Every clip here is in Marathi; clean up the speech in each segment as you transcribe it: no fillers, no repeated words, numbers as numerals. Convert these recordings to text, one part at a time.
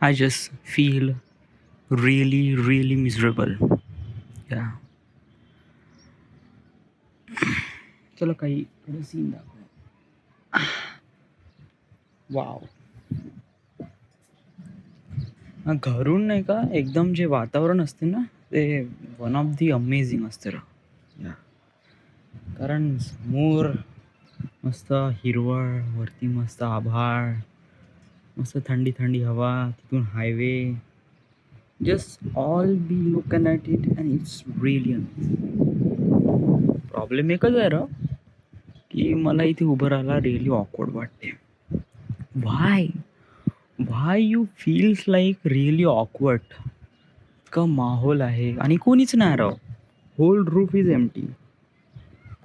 I just feel really, really miserable. Yeah. चलो काही थोडं सीन दाखव. वाव. घरून नाही का एकदम जे वातावरण असते ना ते वन ऑफ दी अमेझिंग असते रा. कारण समोर मस्त हिरवळ, वरती मस्त आभाळ, मस्त थंडी थंडी हवा, तिथून highway. Just all be looking at it and it's really amazing. Problem एकच आहे रा की मला इथे उभं राहायला रिअली ऑकवर्ड वाटते. Why why you feels like really awkward. इतका माहोल आहे आणि कोणीच नाही राव. Whole roof is empty.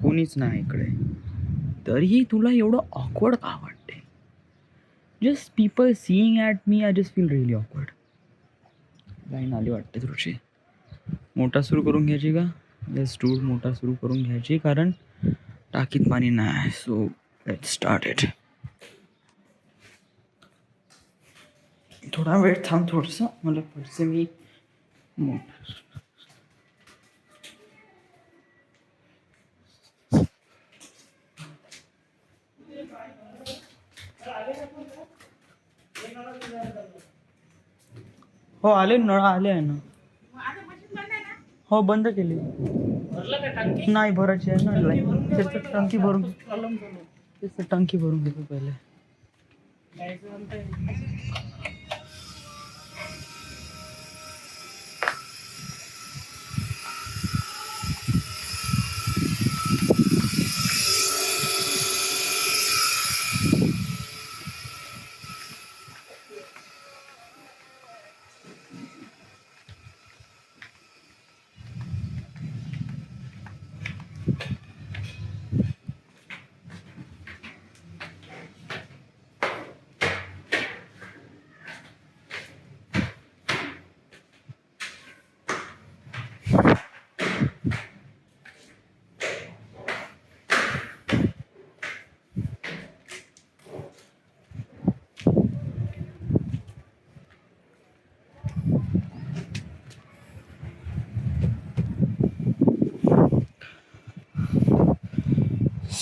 कोणीच नाही इकडे. तरीही तुला एवढं ऑकवर्ड का वाटते? Just people seeing at me I just feel really awkward. Line आली वाटते थोडीशी. मोठा सुरू करून घ्यायची का? लेट्स डू मोठा सुरू करून घ्यायची कारण टाकीत पाणी नाही. So let's start it. थोडा वेळ थांब थोडंसं मला पुढचे मी हो आले नळ आले आहे ना. हो बंद केली. नाही भरायची आहे ना. त्याचं टंकी भरून त्याचं टंकी भरून घेतो पहिले.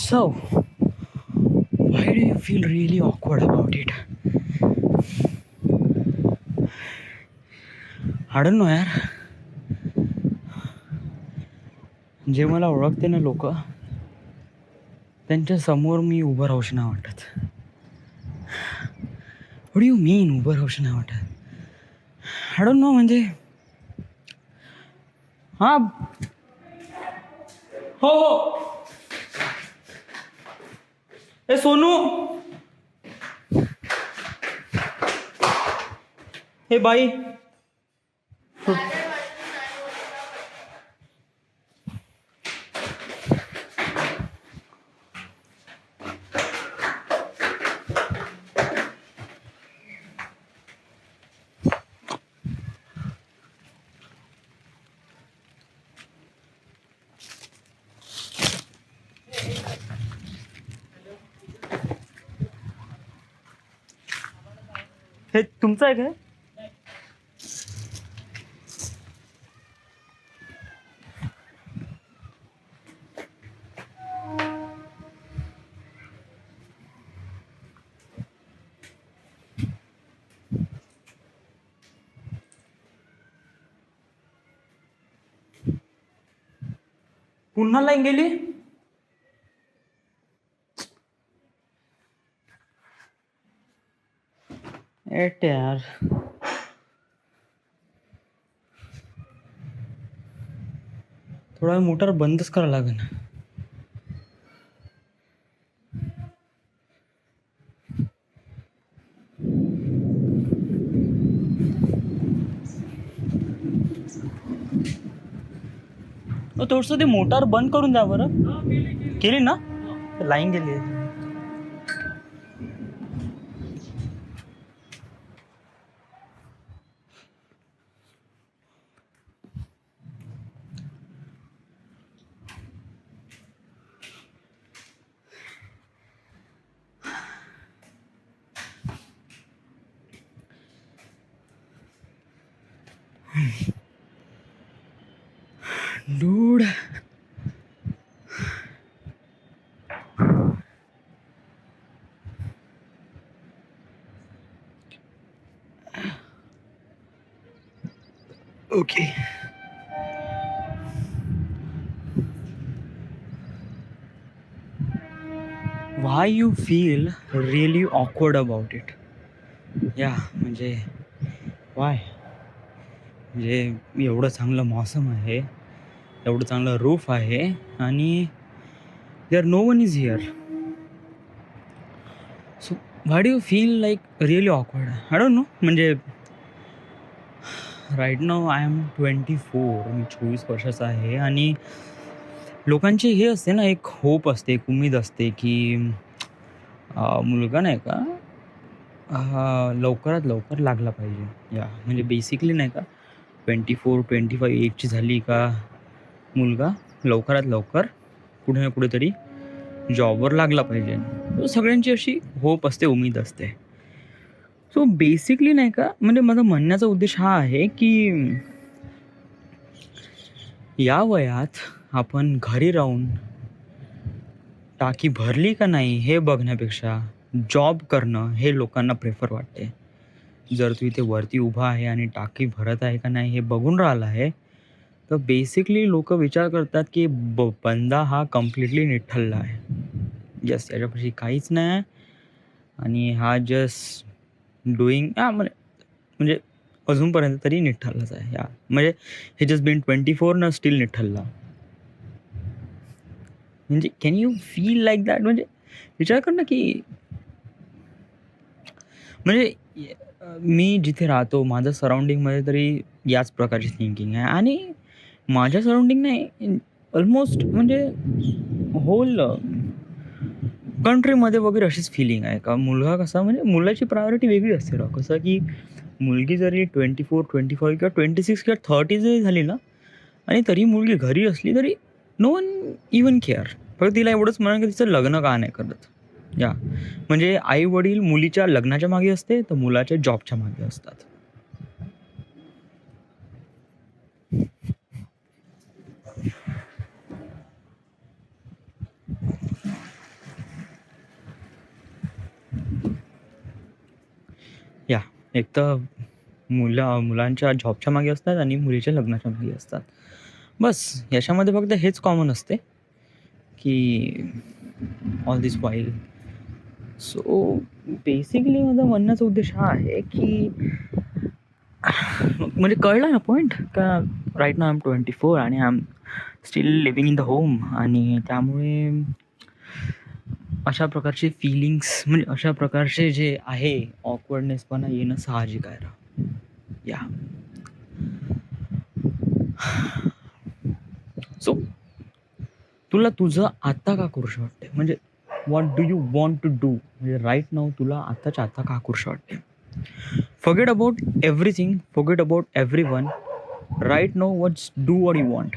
So, why do you feel really awkward about it? I don't know यार. जे मला ओळखते ना लोक त्यांच्या समोर मी उभं राहूशी नाही वाटत. व्हॉट डू यू मीन उभं राहूशी नाही वाटत? आय डोंट नो म्हणजे हां हो हो. ए सोनू हे बाई हे तुमचं आहे काय? पुन्हा लाईन गेली. एट यार थोडा मोटर बंदच करावं लागेल. थोडस ते मोटार बंद करून द्या बरं. केली ना लाईन गेली. Dude. Okay. Why you feel really awkward about it? या म्हणजे वाय? म्हणजे एवढं चांगलं मौसम आहे, एवढं चांगलं रूफ आहे आणि there no one is here. So why do you feel like really awkward? I don't know. म्हणजे राईट नाऊ आय एम 24. मी 24 वर्षाचा आहे आणि लोकांची हे असते ना, एक होप असते, एक उमेद असते की मुलगा नाही का लवकरात लवकर लागला पाहिजे. या म्हणजे बेसिकली नाही का 24-25 एजची झाली का मुलगा लवकरात लवकर कुठे ना कुठेतरी जॉबवर लागला पाहिजे. तो सगळ्यांची अशी होप असते, उमेद असते. सो बेसिकली नाही का म्हणजे माझा म्हणण्याचा उद्देश हा आहे की या वयात आपण घरी राहून टाकी भरली का नाही हे बघण्यापेक्षा जॉब करणं हे लोकांना प्रेफर वाटते. जर तू इथे वरती उभा आहे आणि टाकी भरत आहे का नाही हे बघून राहिला आहे, तर बेसिकली लोक विचार करतात की बंदा हा कम्प्लिटली निठ्ठलला आहे. येस, याच्यापाशी काहीच नाही आहे आणि हा जस्ट डुईंग म्हणजे अजूनपर्यंत तरी निठ्ठललाच आहे. या म्हणजे हे जस्ट बीन 24 न स्टील निठ्ठलला. म्हणजे can you feel like that? म्हणजे विचार कर ना की म्हणजे मी जिथे राहतो माझ्या सराउंडिंगमध्ये तरी याच प्रकारची थिंकिंग आहे आणि माझ्या सराउंडिंग नाही ऑलमोस्ट म्हणजे होल कंट्रीमध्ये वगैरे अशीच फिलिंग आहे का मुलगा कसा म्हणजे मुलाची प्रायोरिटी वेगळी असते राव. कसं की मुलगी जरी 24, 25 किंवा 26 किंवा 30 जरी झाली ना आणि तरी मुलगी घरी असली तरी नो वन इवन केअर. फक्त तिला एवढंच म्हणा की तिचं लग्न का नाही करत. या म्हणजे आई वडील मुलीच्या लग्नाच्या मागे असते तर मुलाच्या जॉबच्या मागे असतात. या एक तर मुलांच्या जॉबच्या मागे असतात आणि मुलीच्या लग्नाच्या मागे असतात. बस याच्यामध्ये फक्त हेच कॉमन असते की ऑल दिस वाईल. सो बेसिकली माझा म्हणण्याचा उद्देश हा आहे की म्हणजे कळलं ना पॉईंट का राईट नाऊ आय एम 24 आणि I am still living in the home आणि त्यामुळे अशा प्रकारचे फिलिंग्स म्हणजे अशा प्रकारचे जे आहे ऑकवर्डनेसपणा येणं साहजिक आहे. या सो तुला तुझं आता का करूशी वाटते? म्हणजे what do you want to do? म्हणजे राईट नाऊ तुला आताच्या आता का करूशी वाटते? Forget about everything, forget about everyone. Right now, do what you want.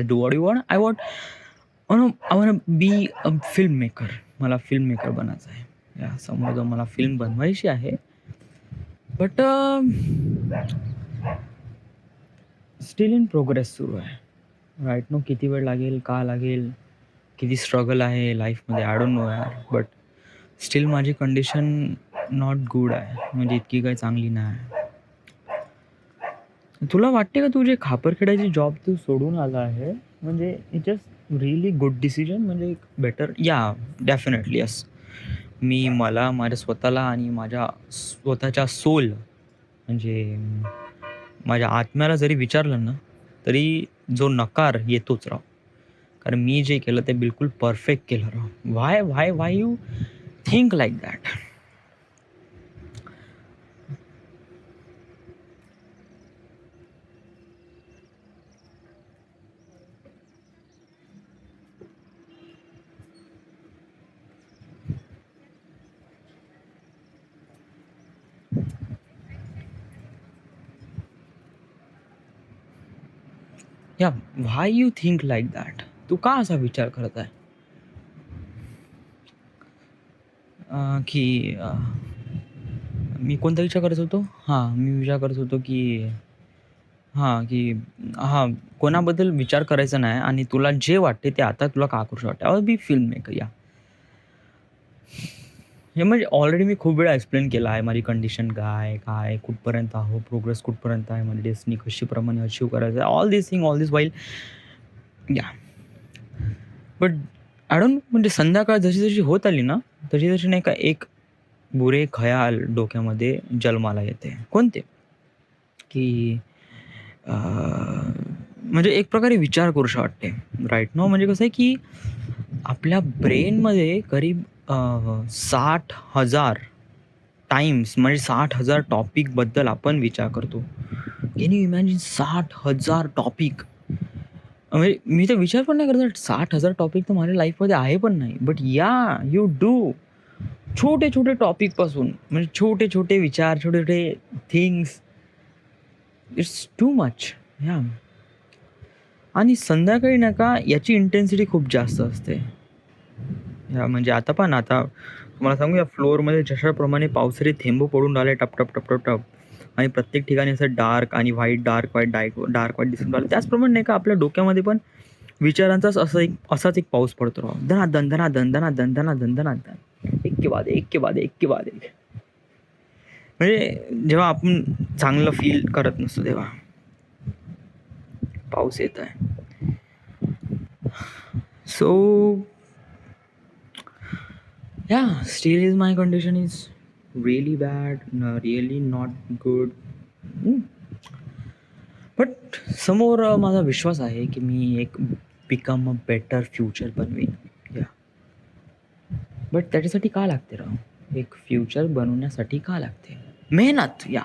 Do what you want. I want to be a filmmaker. मला फिल्ममेकर बनायचं आहे. या समोर मला फिल्म बनवायची आहे. बट स्टील इन प्रोग्रेस सुरू आहे. राईट नाऊ किती वेळ लागेल, का लागेल, किती स्ट्रगल आहे लाईफमध्ये आय डोंट नो यार. बट स्टील माझी कंडिशन नॉट गुड आहे. म्हणजे इतकी काही चांगली नाही. तुला वाटते का तू जे खापरखेड्याची जॉब तू सोडून आला आहे म्हणजे it just really good decision? म्हणजे एक बेटर या डेफिनेटली यस. मी मला माझ्या स्वतःला आणि माझ्या स्वतःच्या सोल म्हणजे माझ्या आत्म्याला जरी विचारलं ना तरी जो नकार येतोच राव. कारण मी जे केलं ते बिलकुल परफेक्ट केलं राव. व्हाय व्हाय why you think like that? या व्हाय यू थिंक लाईक दॅट? तू का असा विचार करत आहे की मी कोणता विचार करत होतो? हां, मी विचार करत होतो की हां, की हां, कोणाबद्दल विचार करायचा नाही आणि तुला जे वाटते ते आता तुला का करूशी वाटते. I will be film maker या. हे म्हणजे ऑलरेडी मी खूप वेळा एक्सप्लेन केलं आहे माझी कंडिशन काय, काय, कुठपर्यंत आहो, प्रोग्रेस कुठपर्यंत आहे, माझी डेस्टिनी कशीप्रमाणे अचीव्ह करायचं आहे. All this thing, all this while या. बट आय डोंट म्हणजे संध्याकाळ जशी-जशी होत आली ना, तशी-तशी नाही का एक बुरे खयाल डोक्यामध्ये जन्माला येते. कोणते? की अ, म्हणजे एक प्रकारे विचार करूशी वाटते. राइट नाऊ म्हणजे कसं आहे, की आपल्या ब्रेनमध्ये करीब 60,000 टाइम्स म्हणजे 60,000 टॉपिकबद्दल आपण विचार करतो. Can you imagine 60,000 topic? म्हणजे मी तर विचार पण नाही करत 60,000 टॉपिक तर माझ्या लाईफमध्ये आहे पण नाही. बट या यू डू. छोटे-छोटे टॉपिकपासून म्हणजे छोटे-छोटे विचार, छोटे-छोटे थिंग्स. It's too much. या आणि संध्याकाळी नाही का याची इंटेन्सिटी खूप जास्त असते. म्हणजे आता पहा ना, आता तुम्हाला सांगू या फ्लोअरमध्ये जशाप्रमाणे पावसाचे थेंब पडून राहिले टप, टप, टप, टप, टप आणि प्रत्येक ठिकाणी असं डार्क आणि white, dark white, dark white दिसून राहिलं. त्याचप्रमाणे नाही का आपल्या डोक्यामध्ये पण विचारांचाच असाच एक पाऊस पडतो राव. धनाधन, धनाधन, धनाधन, धनाधन, धनाधन. एक के बाद एक, के बाद एक, के बाद एक. म्हणजे जेव्हा आपण चांगलं फील करत नसतो तेव्हा पाऊस येत आहे. So yeah, still is my condition is really bad, really not good. But समोर माझा विश्वास आहे की मी एक बिकम अ बेटर फ्युचर बनवीन. या बट त्याच्यासाठी का लागते राव? एक फ्युचर बनवण्यासाठी का लागते? मेहनत. या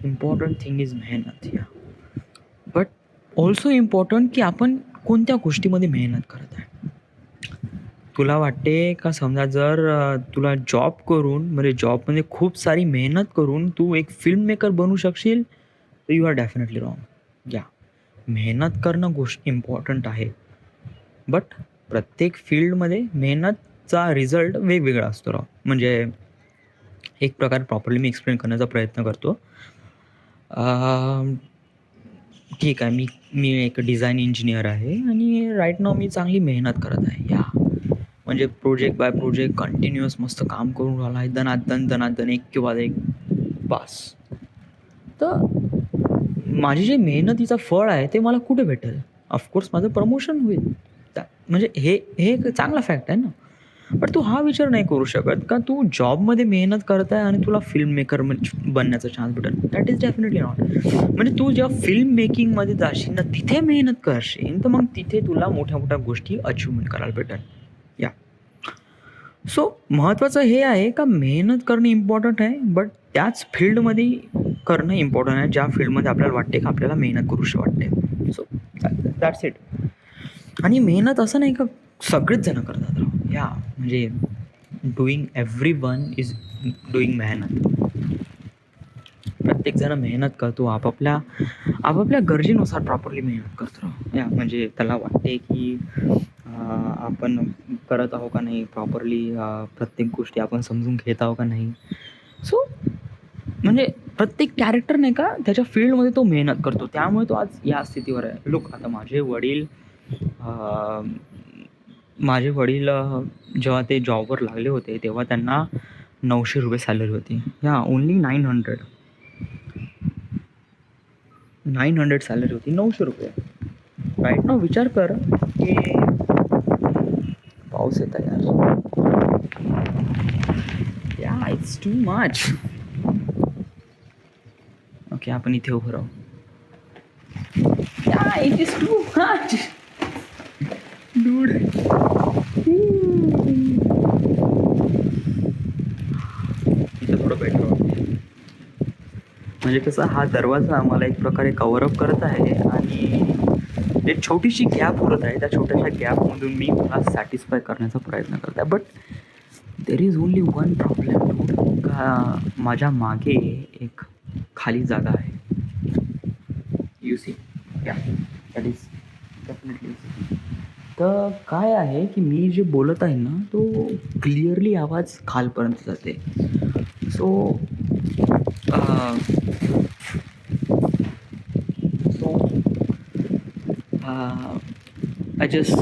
इम्पॉर्टंट थिंग इज मेहनत. या बट ऑल्सो इम्पॉर्टंट की आपण कोणत्या गोष्टीमध्ये मेहनत करत आहे. तुला वाटते का समजा जर तुला जॉब करून म्हणजे जॉबमध्ये खूप सारी मेहनत करून तू एक फिल्म मेकर बनू शकशील, तर यू आर डेफिनेटली रॉंग. या मेहनत करणं गोष्ट इम्पॉर्टंट आहे. बट प्रत्येक फील्डमध्ये मेहनतचा रिझल्ट वेगवेगळा असतो राव. म्हणजे एक प्रकारे प्रॉपरली मी एक्सप्लेन करण्याचा प्रयत्न करतो. ठीक आहे, मी एक डिझाईन इंजिनियर आहे आणि राईट नाऊ मी चांगली मेहनत करत आहे. या म्हणजे प्रोजेक्ट बाय प्रोजेक्ट कंटिन्युअस मस्त काम करून राहिला आहे. दनादन दनादन एक किंवा एक पास. तर माझी जे मेहनतीचं फळ आहे ते मला कुठे भेटेल? ऑफकोर्स माझं प्रमोशन होईल. म्हणजे हे एक चांगला फॅक्ट आहे ना. बट तू हा विचार नाही करू शकत का तू जॉबमध्ये मेहनत करत आहे आणि तुला फिल्म मेकर बनण्याचा चान्स भेटेल. That is definitely not. म्हणजे तू जेव्हा फिल्म मेकिंगमध्ये जाशील ना तिथे मेहनत करशील तर मग तिथे तुला मोठ्या मोठ्या गोष्टी अचिव्हमेंट करायला भेटेल. या सो महत्त्वाचं हे आहे का मेहनत करणं इम्पॉर्टंट आहे. बट त्याच फील्डमध्ये करणं इम्पॉर्टंट आहे ज्या फील्डमध्ये आपल्याला वाटते का आपल्याला मेहनत करूशी वाटते. So that's it. आणि मेहनत असं नाही का सगळेच जण करतात राव. या म्हणजे doing every one is doing मेहनत. प्रत्येकजण मेहनत करतो आपापल्या गरजेनुसार प्रॉपरली मेहनत करतो राव. या म्हणजे त्याला वाटते की आपण करत आहो का नाही प्रॉपरली, प्रत्येक गोष्टी आपण समजून घेत आहो का नाही. सो म्हणजे प्रत्येक कॅरेक्टर नाही का त्याच्या फील्डमध्ये तो मेहनत करतो त्यामुळे तो आज या स्थितीवर आहे. लुक आता माझे वडील जेव्हा ते जॉबवर लागले होते तेव्हा त्यांना 900 रुपये सॅलरी होती. या ओन्ली 900 सॅलरी होती. 900 रुपये. राईट नाऊ विचार कर की पाऊस येत आहे यार. या इट्स टू मच. ओके आपण इथे उभं राहू. या it is too much dude. इथे थोडं बेटर वाटतं. म्हणजे कसं हा दरवाजा आम्हाला एक प्रकारे कव्हरअप करत आहे आणि एक छोटीशी गॅप उरत आहे. त्या छोट्याशा गॅपमधून मी मला सॅटिस्फाय करण्याचा प्रयत्न करत आहे. But there is only one problem का माझ्या मागे एक खाली जागा आहे. You see. Yeah that is definitely. तर काय आहे की मी जे बोलत आहे ना तो क्लिअरली आवाज खालपर्यंत जाते. So I just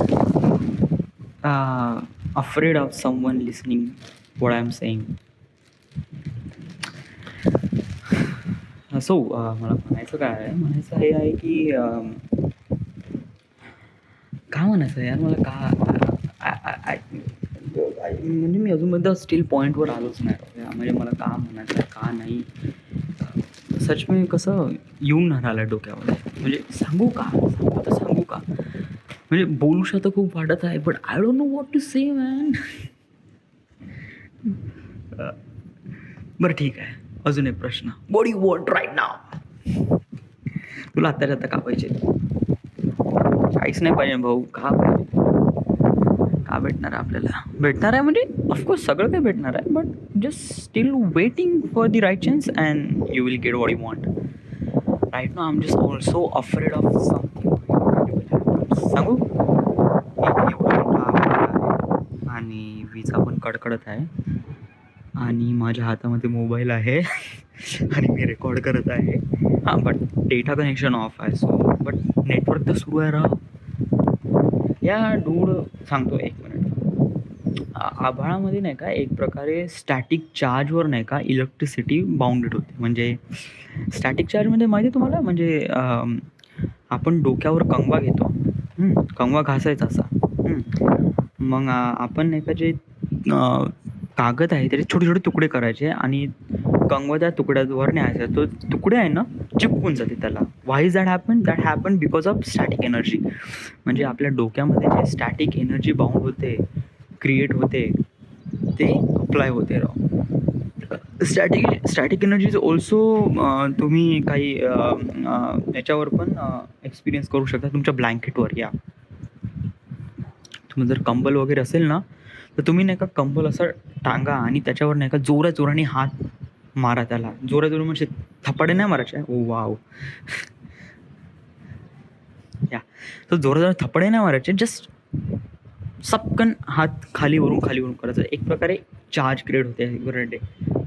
afraid of someone listening what I'm saying. So मला म्हणायचं काय आहे, म्हणायचं हे आहे की काय म्हणायचं यार मला म्हणजे मी अजूनपर्यंत स्टील पॉईंटवर आलोच नाही. म्हणजे मला का म्हणायचं का नाही सच मी कसं येऊन नाही राहिलं डोक्यामध्ये. म्हणजे सांगू का म्हणजे बोलूशा तर खूप वाटत आहे, but I don't know what to say man. बरं ठीक आहे, अजून एक प्रश्न. What you want right now? तुला आत्ताच्या आता का पाहिजे? काहीच नाही पाहिजे भाऊ. का पाहिजे? का भेटणार आहे आपल्याला? भेटणार आहे म्हणजे ऑफकोर्स सगळं काही भेटणार आहे, but just still waiting for the right chance and you will get what you want. Right now I am just also afraid of something. सांगू, एवढा मोठा आवाज आहे आणि विजा पण कडकडत आहे आणि माझ्या हातामध्ये मोबाईल आहे आणि मी रेकॉर्ड करत आहे. हां, बट डेटा कनेक्शन ऑफ आहे. सो बट नेटवर्क तर सुरू आहे राव. या डूड सांगतो एक मिनिट. आभाळामध्ये नाही का एक प्रकारे स्टॅटिक चार्जवर नाही का इलेक्ट्रिसिटी बाउंडेड होते. म्हणजे स्टॅटिक चार्जमध्ये माहिती आहे तुम्हाला, म्हणजे आपण डोक्यावर कंगवा घेतो, कंगवा घासायचा असा. मग आपण नाही का जे कागद आहे त्याचे छोटे छोटे तुकडे करायचे आणि कंगवा त्या तुकड्यावर न्यायचा. तो तुकडे आहे ना चिपकून जाते त्याला. Why is that happen because of static energy. म्हणजे आपल्या डोक्यामध्ये जे स्टॅटिक एनर्जी बाउंड होते, क्रिएट होते, ते अप्लाय होते राव. स्टॅटिक एनर्जी इज ऑल्सो तुम्ही काही याच्यावर पण एक्सपिरियन्स करू शकता तुमच्या ब्लँकेटवर. या तुम्ही जर कंबल वगैरे असेल ना तर तुम्ही नाही का कंबल असं टांगा आणि त्याच्यावर नाही का जोराने हात मारा. त्याला जोरात म्हणजे थपाडे नाही मारायचे. ओ वाव. या तर जोरात थपाडे नाही मारायचे, जस्ट सपकन हात खालीवरून करायचं. एक प्रकारे चार्ज क्रिएट होते.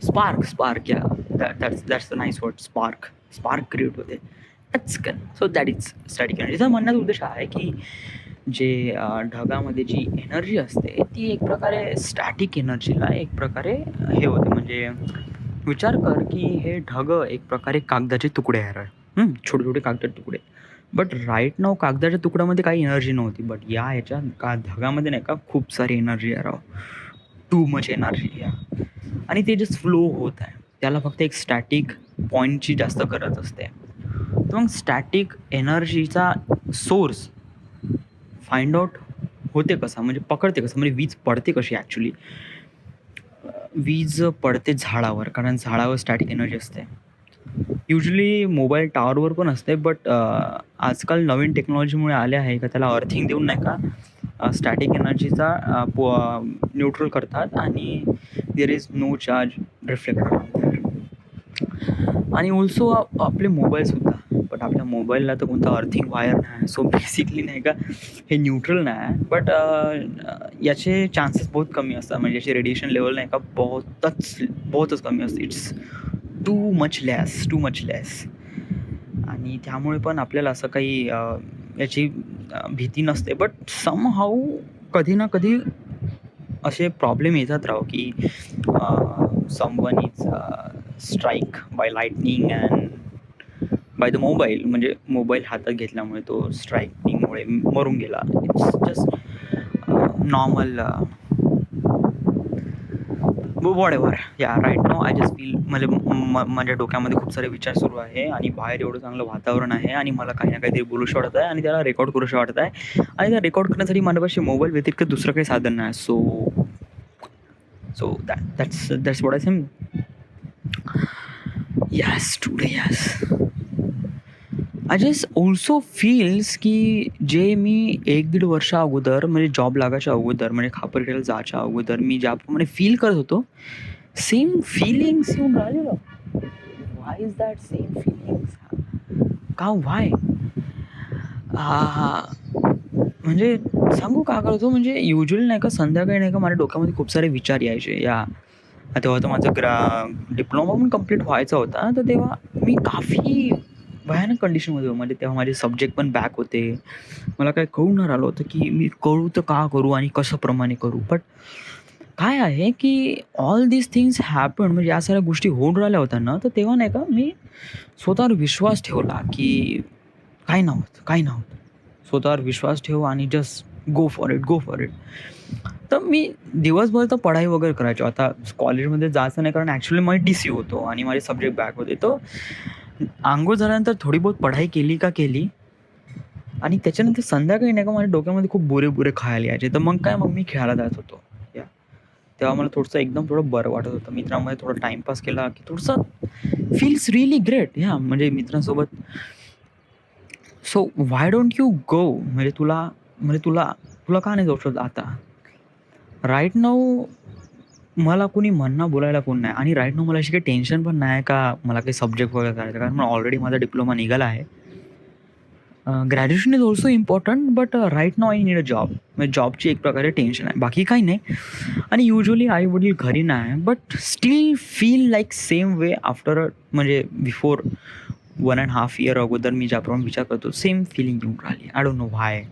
स्पार्क या that's the nice word. Spark create होते पटकन. So that is static energy. त्याचा म्हणण्याचा उद्देश आहे की जे ढगामध्ये जी एनर्जी असते ती एक प्रकारे स्टॅटिक एनर्जीला एक प्रकारे हे होते. म्हणजे विचार कर की हे ढग एक प्रकारे कागदाचे तुकडे आहे, छोटे छोटे कागदाचे तुकडे. बट राईट नाव कागदाच्या तुकड्यामध्ये काही एनर्जी नव्हती, बट ह्याच्या ढगामध्ये नाही का खूप सारी एनर्जी आहे राव. टू मच एनर्जी या. आणि ते जस्ट फ्लो होत आहे. त्याला फक्त एक स्टॅटिक पॉईंटची जास्त गरज असते. तर मग स्टॅटिक एनर्जीचा सोर्स फाइंड आउट होते कसा, म्हणजे पकडते कसं, म्हणजे वीज पडते कशी ॲक्च्युली. वीज पडते झाडावर, कारण झाडावर स्टॅटिक एनर्जी असते. युजली मोबाईल टॉवरवर पण असते, बट आजकाल नवीन टेक्नॉलॉजीमुळे आले आहे का त्याला अर्थिंग देऊन नाही का स्टॅटिक एनर्जीचा न्यूट्रल करतात आणि there is no charge reflect. आणि ऑल्सो आपले मोबाईलसुद्धा, बट आपल्या मोबाईलला तर कोणता अर्थिंग वायर नाही. सो बेसिकली नाही का हे न्यूट्रल नाही, बट याचे चान्सेस बहुत कमी असतात. म्हणजे याचे रेडिएशन लेवल नाही का बहुतच कमी असते. इट्स टू मच लेस. आणि त्यामुळे पण आपल्याला असं काही याची भीती नसते. बट समहाऊ कधी ना कधी असे प्रॉब्लेम येतात राव की someone is strike by lightning and by the mobile. म्हणजे मोबाईल हातात घेतल्यामुळे तो स्ट्रायकिंगमुळे मरून गेला. It's just normal whatever. या right now I just feel, म्हणजे माझ्या डोक्यामध्ये खूप सारे विचार सुरू आहे आणि बाहेर एवढं चांगलं वातावरण आहे आणि मला काही ना काहीतरी बोलूशी वाटत आहे आणि त्याला रेकॉर्ड करूशी वाटत आहे. आणि त्या रेकॉर्ड करण्यासाठी माझ्यापाशी मोबाईल व्यतिरिक्त दुसरं काही साधन नाही. So that's what I think. Yes today yes I just also feels की जे मी 1-1.5 वर्ष अगोदर, म्हणजे जॉब लागायच्या अगोदर, म्हणजे खापरखेड्याला जायच्या अगोदर मी ज्याप्रमाणे फील करत होतो, सेम फिलिंग्स येऊन राहिलेलं. व्हाय इज दॅट सेम फिलिंग्स? का व्हाय? म्हणजे सांगू का करतो, म्हणजे युजली नाही का संध्याकाळी नाही का माझ्या डोक्यामध्ये खूप सारे विचार यायचे. तेव्हा तर माझं डिप्लोमा पण कंप्लीट व्हायचा होता. तर तेव्हा मी काफी भयानक कंडिशनमध्ये होतो. म्हणजे तेव्हा माझे सब्जेक्ट पण बॅक होते. मला काही कळून नाही राहिलं होतं, की मी करू तर का करू आणि कशाप्रमाणे करू? बट काय आहे, की ऑल दीज थिंग्स हॅपन म्हणजे या सगळ्या गोष्टी होऊन राहिल्या होत्या ना, तर तेव्हा नाही का मी स्वतःवर विश्वास ठेवला, की काही नव्हतं, काही नव्हतं. स्वतःवर विश्वास ठेव आणि just go for it, go for it. तर मी दिवसभर तर पढाई वगैरे करायचो. आता कॉलेजमध्ये जायचं नाही कारण ॲक्चुअली माझी टी-सी होतो आणि माझे सब्जेक्ट बॅक होते. तर अंघोळ झाल्यानंतर थोडी बहुत पढाई केली का केली आणि त्याच्यानंतर संध्याकाळी नाही का माझ्या डोक्यामध्ये खूप बुरे खायला यायचे. तर मग काय मग मी खेळायला जात होतो. या तेव्हा मला थोडंसं एकदम थोडं बरं वाटत होतं. मित्रांमध्ये थोडा टाईमपास केला की थोडंसं फील्स रिअली ग्रेट. म्हणजे मित्रांसोबत. So why don't you go? तुला तुला का नाही जाऊ शकत आता? राइट नाऊ मला कोणी म्हणणं बोलायला कोण नाही आणि राइट नाऊ मला अशी काही टेन्शन पण नाही का मला काही सब्जेक्ट वगैरे करायचं कारण मला ऑलरेडी माझा डिप्लोमा निघाला आहे. Graduation is also important but right now I need a job. म्हणजे जॉबची एक प्रकारे टेन्शन आहे. बाकी काही नाही. आणि युजुअली आई-वडील घरी नाही but still feel like same way after म्हणजे बिफोर 1.5 इयर अगोदर मी ज्याप्रमाणे विचार करतो सेम फीलिंग येऊन राहिली. I don't know why.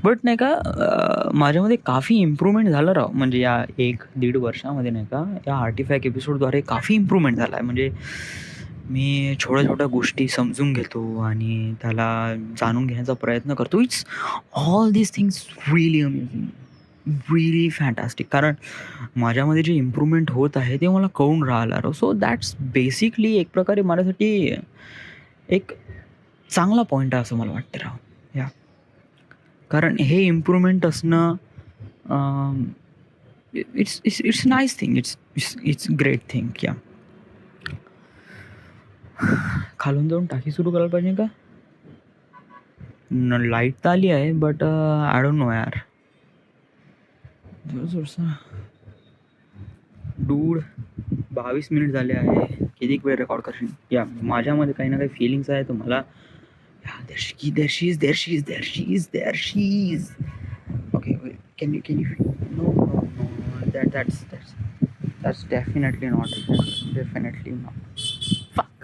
But नाही का माझ्यामध्ये काफी इम्प्रूव्हमेंट झालं राव. म्हणजे या 1-1.5 वर्षामध्ये नाही का या आर्टिफॅक्ट एपिसोडद्वारे काफी इम्प्रूव्हमेंट झाला आहे. म्हणजे मी छोट्या-छोट्या गोष्टी समजून घेतो आणि त्याला जाणून घेण्याचा प्रयत्न करतो. It's all these things really amazing, really fantastic. कारण माझ्यामध्ये जे इम्प्रूव्हमेंट होत आहे ते मला कळून राहिलं राव. सो दॅट्स बेसिकली एक प्रकारे माझ्यासाठी एक चांगला पॉइंट आहे असं मला वाटतं राव. या कारण हे इम्प्रूव्हमेंट असणं it's nice thing. It's great thing. या खालून जाऊन टाकी सुरू करायला पाहिजे का? लाईट तर आली आहे बट आय डोंट नो यार. थोडंसं डूड 22 मिनिट झाले आहे. किती वेळ रेकॉर्ड करशील? या माझ्यामध्ये काही ना काही फिलिंग्स आहे तर मला there she is. Okay, wait, can you no, that's definitely not. Fuck,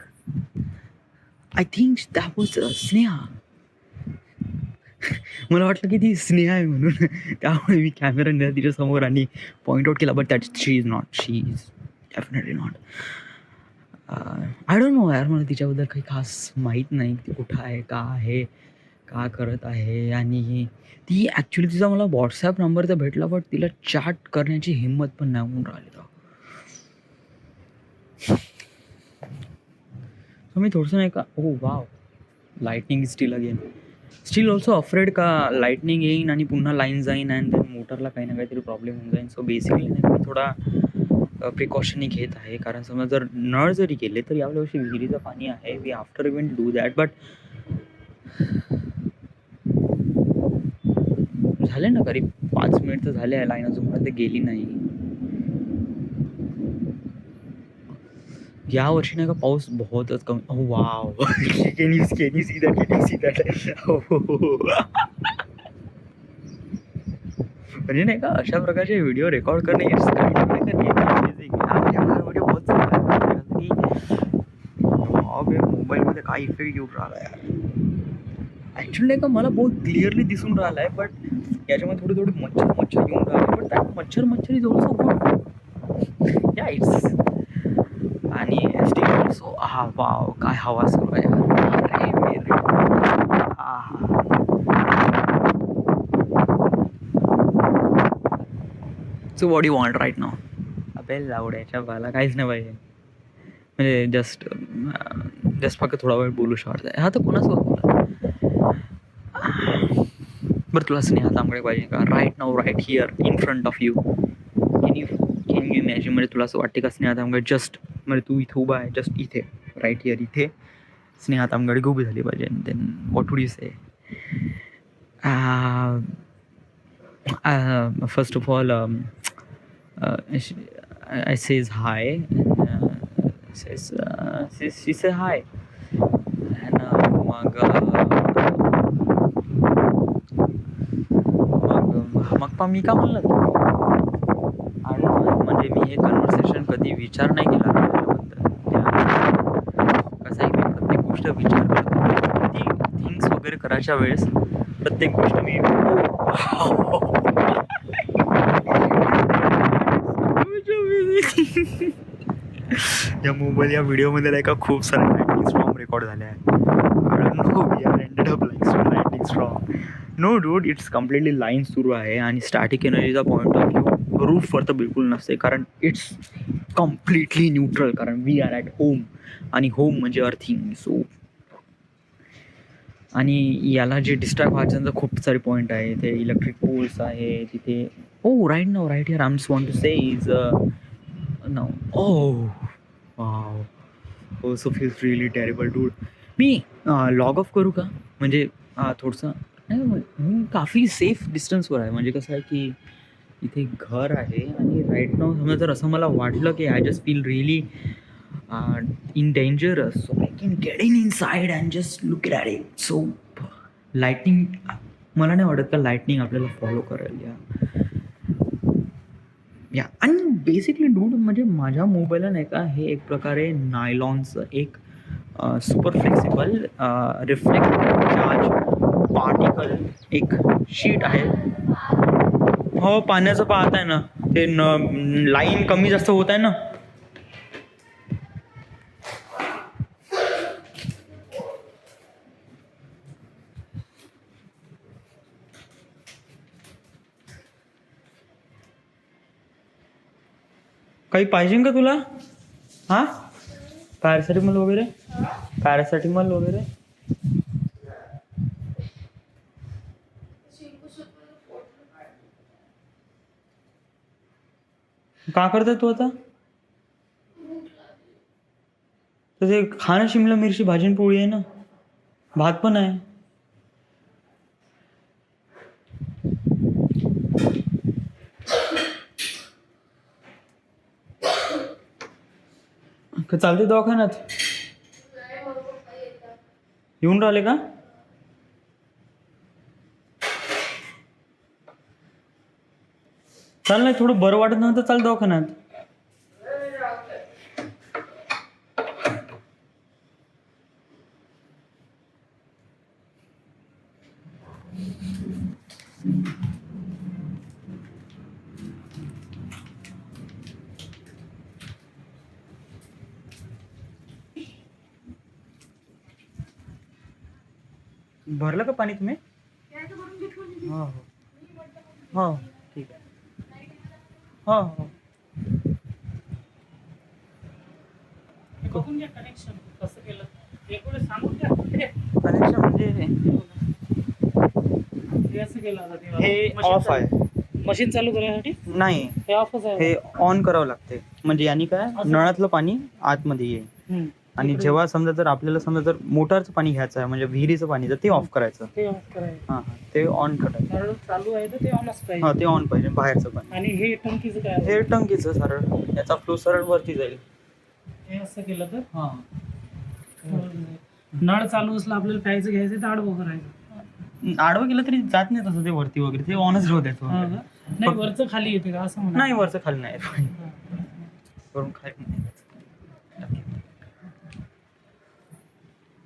I think that was Sneha. मला वाटलं की ती स्नेहा आहे म्हणून त्यामुळे मी कॅमेरा नेला तिच्या समोर आणि पॉइंट आउट केला. But that she is definitely not. I don't no यार. मला तिच्याबद्दल काही खास माहीत नाही. ती कुठं आहे, का करत आहे आणि ती ॲक्च्युली तिचा मला व्हॉट्सॲप नंबर तर भेटला बट तिला चॅट करण्याची हिंमत पण नाही होऊन राहिली राव. सो मी थोडंसं नाही का wow lightning steel also afraid का लाईटनिंग येईन आणि पुन्हा लाईन जाईन अँड देन मोटरला काही ना काहीतरी प्रॉब्लेम होऊन जाईन. सो बेसिकली मी थोडा प्रिकॉशनही घेत आहे कारण समजा जर नळ जरी गेले तर यावर्षी विहिरीचं पाणी आहे. We after even do that. But झाले ना करीब 5 मिनिट तर झाले आहे. लाईन अजूनपर्यंत गेली नाही. या वर्षी नाही का पाऊस बहुतच कमी. Oh wow. Can you see that? म्हणजे नाही का अशा प्रकारचे व्हिडिओ रेकॉर्ड करणे it's kind of like amazing. Video बहुत चांगला आहे की मोबाईलमध्ये काय इफेक्ट येऊन राहिला यार. ॲक्च्युली नाही का मला बहुत क्लिअरली दिसून राहिला आहे बट याच्यामध्ये थोडी मच्छर येऊन राहिले. बट दॅट मच्छर is also good. Yeah it's आणि स्टिल ऑल्सो वाव काय हवा सुरू आहे यार. So what you want right now? अबे लावड्याच्या बाला काहीच नाही पाहिजे. म्हणजे जस्ट फक्त थोडा वेळ बोलू शकता. हा तर कोणासोबत बोला. बरं तुला स्नेहा तांबडे पाहिजे का? Right now right here in front of you. Can you imagine? म्हणजे तुला असं वाटते का स्नेहा तांबडे जस्ट म्हणजे तू इथे उभा आहे जस्ट इथे राईट हिअर इथे स्नेहा तांबडे उभी झाली पाहिजे. Then what would you say? First of all I says hi and she say hi and मग पण मी का म्हणलं आणि म्हणजे मी हे कन्व्हर्सेशन कधी विचार नाही केला त्याबद्दल. गोष्ट विचार करतो ती थिंग्स वगैरे करायच्या वेळेस प्रत्येक गोष्ट मी या मोबाईल या व्हिडिओमध्ये नाही का खूप सारे लाइटिंग स्ट्रॉंग रेकॉर्ड झाले आहे. No dude, it's completely line सुरू आहे आणि स्टॅटिक एनर्जीचा पॉईंट ऑफ व्ह्यू रूफवर तर बिलकुल नसते, कारण इट्स कम्प्लिटली न्यूट्रल, कारण वी आर ॲट होम आणि होम म्हणजे अर्थिंग. सो आणि याला जे डिस्ट्रॅक्ट व्हायचं खूप सारे पॉईंट आहे. ते इलेक्ट्रिक पोल्स आहे तिथे. Oh right here I just want to say is no also feels really terrible dude. मी लॉग ऑफ करू का, म्हणजे थोडंसं मी काफ़ी सेफ डिस्टन्सवर आहे. म्हणजे कसं आहे की इथे घर आहे आणि राईट नाव समजा जर असं मला वाटलं की I just feel really in dangerous, so I can get inside and just look at it. So lightning मला नाही वाटत का लाईटनिंग आपल्याला फॉलो करेल या. आणि बेसिकली डूड म्हणजे माझ्या मोबाईलला नाही का हे एक प्रकारे नायलॉनचं एक super flexible reflect charge particle एक शीट आहे. हो पाण्याचं पाहत आहे ना ते लाईन कमी जास्त होत आहे ना. काही पाहिजे का तुला? हां पॅरासिटामॉल वगैरे का करताय तू आता? तर ते खाणं शिमला मिरची भाजी आणि पोळी आहे ना, भात पण आहे. चालते दवाखान्यात येऊन राहिले का? चाल नाही थोडं बरं वाटत नव्हतं, चाल दवाखान्यात. भरलं का पाणी तुम्ही? हो हो हो ठीक आहे. हो हो कनेक्शन कसं केलं सांगून द्या. कनेक्शन म्हणजे असं केलं हे ऑफ आहे. मशीन चालू करण्यासाठी नाही हे ऑफच आहे. हे ऑन करावं लागते, म्हणजे यांनी काय नळातलं पाणी आतमध्ये येईल. आणि जेव्हा समजा जर आपल्याला समजा जर मोटारचं पाणी घ्यायचं आहे म्हणजे विहिरीचं पाणी तर ते ऑफ करायचं. ते ऑफ करायचं. हां ते ऑन करायचं. चालू आहे तर ते ऑनच पाहिजे. हां ते ऑन पाहिजे बाहेरचं पाणी. आणि हे टंकीचं काय? हे टंकीचं सरळ याचा फ्लो सरळ वरती जाईल. हे असं केलं तर हां नळ चालू असलं आपल्याला प्यायचं घ्यायचं तर आडवं करायचं. आडवं गेलं तरी जात नाही तसं ते वरती वगैरे, ते ऑनच राहू द्यायचं. नाही वरचं खाली येते का असं म्हणा? नाही वरचं खाली नाही वरून खाली नाही.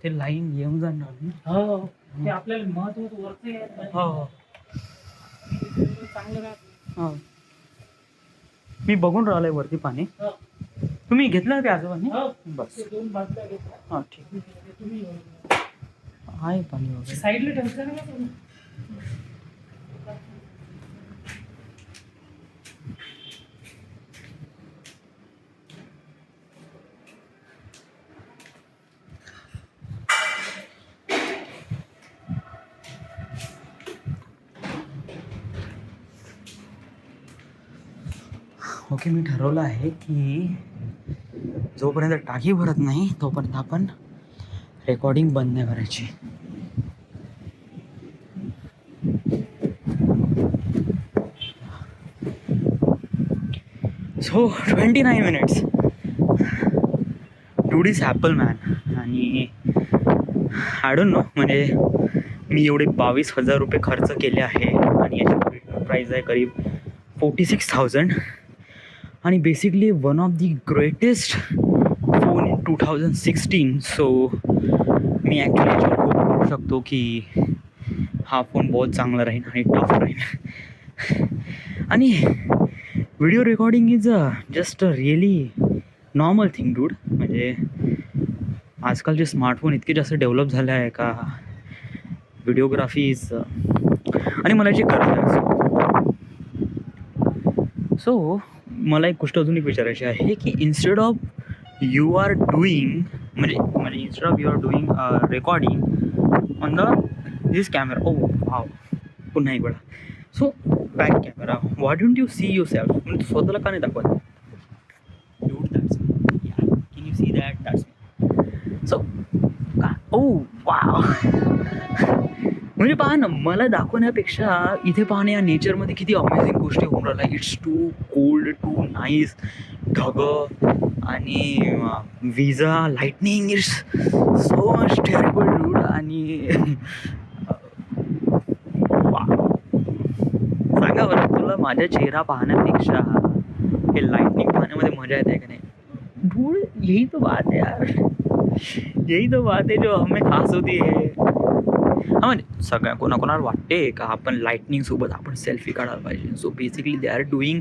ते लाईन येऊन जाणार. हो ते आपल्याला महत्वाचं वरचं आहे. हो चांगलं राहत. हो मी बघून राहिलोय वरती पाणी. तुम्ही घेतलं ते आजोबा पाणी? बस दोन बाटल्या घेतल्या. हां ठीक तुम्ही आहे पाणी वगैरे. साईडला ठेवता ना तुम्ही? ओके मी ठरवलं आहे की जोपर्यंत टाकी भरत नाही तोपर्यंत आपण रेकॉर्डिंग बंद नाही करायची. So 29 minutes dude is Apple man. आणि आय डोंट नो म्हणजे मी एवढे 22,000 रुपये खर्च केले आहे आणि याची प्राईज आहे करीब 46,000. आणि basically one of the greatest phone in 2016. So me actually याच्यावर होप करू शकतो की हा फोन बहुत चांगला राहील आणि टफ राहील. आणि video recording is just a really normal thing dude. म्हणजे आजकालचे स्मार्टफोन इतके जास्त डेव्हलप झाले आहे का व्हिडिओग्राफी इज आणि मला याची गरज आहे. सो मला एक गोष्ट अजून एक विचारायची आहे की instead of you are doing म्हणजे म्हणजे instead of you are doing recording on the this camera. Oh wow, पुन्हा एक वेळा. So back camera, why don't you see yourself? म्हणजे तू स्वतःला का नाही दाखवत? Dude, that's me. Can you see that? That's me. So का ओ वाव. म्हणजे पहा ना, मला दाखवण्यापेक्षा इथे पाहणे या नेचरमध्ये किती अमेझिंग गोष्टी होऊन राहिल्या. It's too cold, too nice. ढगं आणि विजा, lightning, it's so much terrible dude. आणि सांगा बरं, तुला माझा चेहरा पाहण्यापेक्षा हे लाईटनिंग पाहण्यामध्ये मजा येते का नाही? डूड, यही तो बात है यार, यही तो बात है जो हमें खास होती है. हां, म्हणजे सगळ्या कोणाकोणाला वाटते का आपण लाईटनिंगसोबत आपण सेल्फी काढायला पाहिजे. So basically they are doing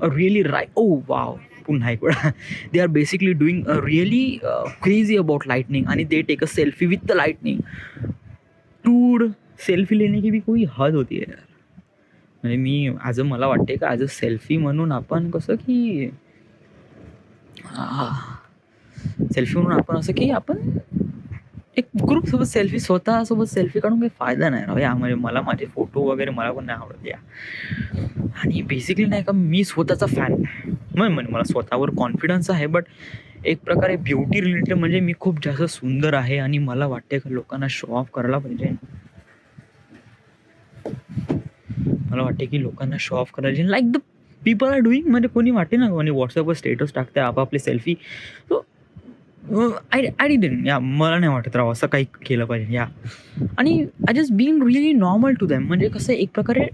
a really oh wow, पुन्हा एक वेळा. They are basically doing a really crazy about lightning आणि they take a selfie with the lightning. Dude, selfie लेने की भी कोई हद होती है यार. म्हणजे मी मला वाटते का ॲज अ सेल्फी म्हणून आपण कसं की सेल्फी म्हणून आपण असं की आपण एक ग्रुपसोबत सेल्फी, स्वतःसोबत सेल्फी काढून काही फायदा नाही राव यामध्ये. मला माझे फोटो वगैरे मला पण नाही आवडत या. आणि बेसिकली नाही का, मी स्वतःचा फॅन म्हणजे मला स्वतःवर कॉन्फिडन्स आहे, बट एक प्रकारे ब्युटी रिलेटेड म्हणजे मी खूप जास्त सुंदर आहे आणि मला वाटते का लोकांना शो ऑफ करायला पाहिजे. मला वाटते की लोकांना शो ऑफ करायला पाहिजे, like the people are doing. म्हणजे कोणी वाटते ना, कोणी व्हॉट्सअपवर स्टेटस टाकते आपापले सेल्फी. सो आय डिडंट, या मला नाही वाटत राव असं काही केलं पाहिजे या. आणि I just being really normal to them. म्हणजे कसं एक प्रकारे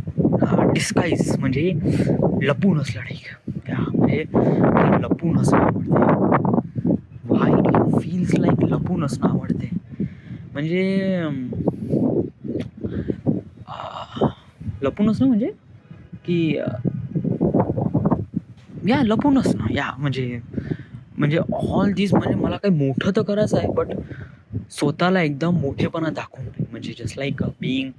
डिस्गाईज म्हणजे लपून असलं नाही या. म्हणजे लपून असणं आवडते. व्हाय डू यू फील्स लाईक लपून असणं आवडते? म्हणजे लपून असणं म्हणजे की या लपून असणं या म्हणजे ऑल दिस. म्हणजे मला काही मोठं तर करायचं आहे, बट स्वतःला एकदम मोठेपणा दाखवून नाही. म्हणजे जस्ट लाईक बिईंग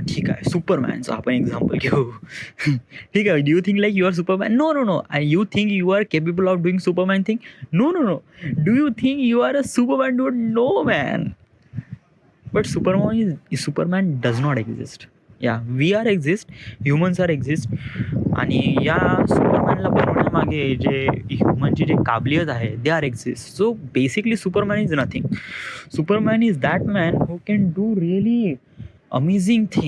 ठीक आहे सुपरमॅनचं आपण एक्झाम्पल घेऊ. ठीक आहे, do you think like you are Superman? No no no. You think you are capable of doing Superman thing? No no no. Do you think you are a Superman? No man. But Superman does not exist. या we are exist, humans are exist. आणि या सुपरमॅनला बनवण्यामागे जे ह्युमनची जे काबिलियत आहे they are exist. So basically Superman is nothing. Superman is that man who can do really amazing thing.